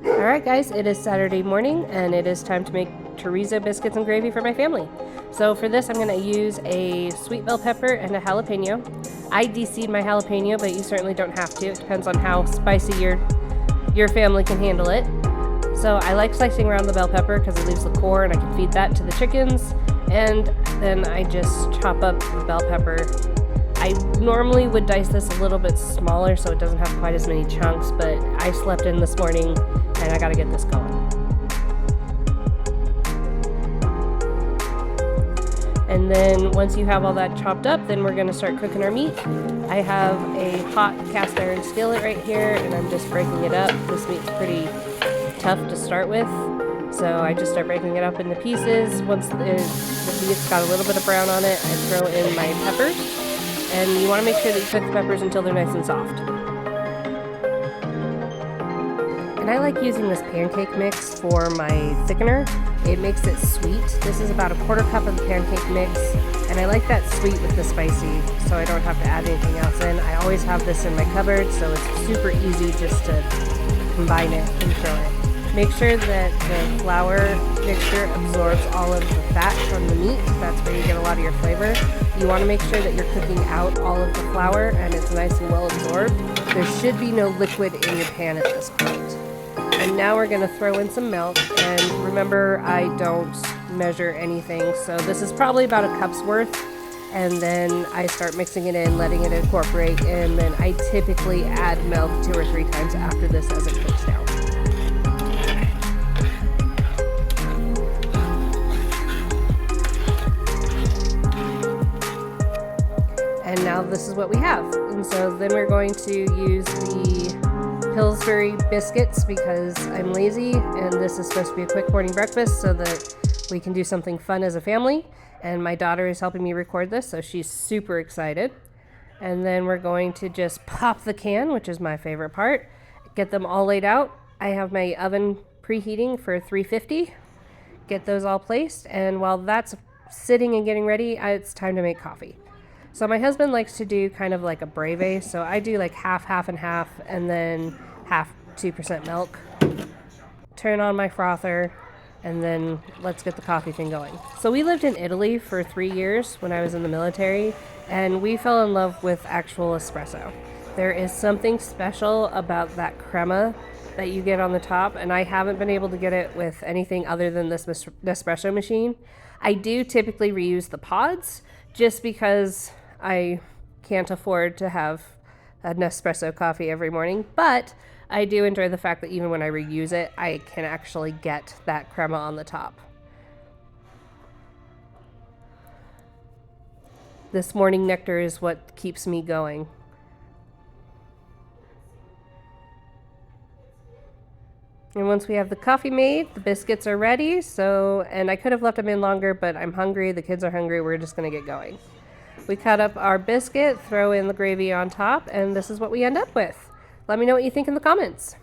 Alright guys, it is Saturday morning and it is time to make chorizo biscuits and gravy for my family. So for this I'm going to use a sweet bell pepper and a jalapeno. I de-seed my jalapeno, but you certainly don't have to. It depends on how spicy your family can handle it. So I like slicing around the bell pepper because it leaves the core and I can feed that to the chickens. And then I just chop up the bell pepper. I normally would dice this a little bit smaller so it doesn't have quite as many chunks, but I slept in this morning and I gotta get this going. And then once you have all that chopped up, then we're gonna start cooking our meat. I have a hot cast iron skillet right here and I'm just breaking it up. This meat's pretty tough to start with, so I just start breaking it up into pieces. Once the meat's got a little bit of brown on it, I throw in my peppers. And you want to make sure that you cook the peppers until they're nice and soft. And I like using this pancake mix for my thickener. It makes it sweet. This is about a quarter cup of the pancake mix. And I like that sweet with the spicy, so I don't have to add anything else in. I always have this in my cupboard, so it's super easy just to combine it and throw it. Make sure that the flour mixture absorbs all of the fat from the meat. That's where you get a lot of your flavor. You want to make sure that you're cooking out all of the flour and it's nice and well absorbed. There should be no liquid in your pan at this point. And now we're going to throw in some milk. And remember, I don't measure anything, so this is probably about a cup's worth. And then I start mixing it in, letting it incorporate, and then I typically add milk 2 or 3 times after this as it cooks down. And now this is what we have. And so then we're going to use the Pillsbury biscuits because I'm lazy and this is supposed to be a quick morning breakfast so that we can do something fun as a family. And my daughter is helping me record this, so she's super excited. And then we're going to just pop the can, which is my favorite part, get them all laid out. I have my oven preheating for 350. Get those all placed, and while that's sitting and getting ready, it's time to make coffee. So my husband likes to do kind of like a breve, so I do like half and half, and then half 2% milk. Turn on my frother, and then let's get the coffee thing going. So we lived in Italy for 3 years when I was in the military, and we fell in love with actual espresso. There is something special about that crema that you get on the top, and I haven't been able to get it with anything other than this Nespresso machine. I do typically reuse the pods just because I can't afford to have a Nespresso coffee every morning, but I do enjoy the fact that even when I reuse it, I can actually get that crema on the top. This morning nectar is what keeps me going. And once we have the coffee made, the biscuits are ready. And I could have left them in longer, but I'm hungry, the kids are hungry, we're just gonna get going. We cut up our biscuit, throw in the gravy on top, and this is what we end up with. Let me know what you think in the comments.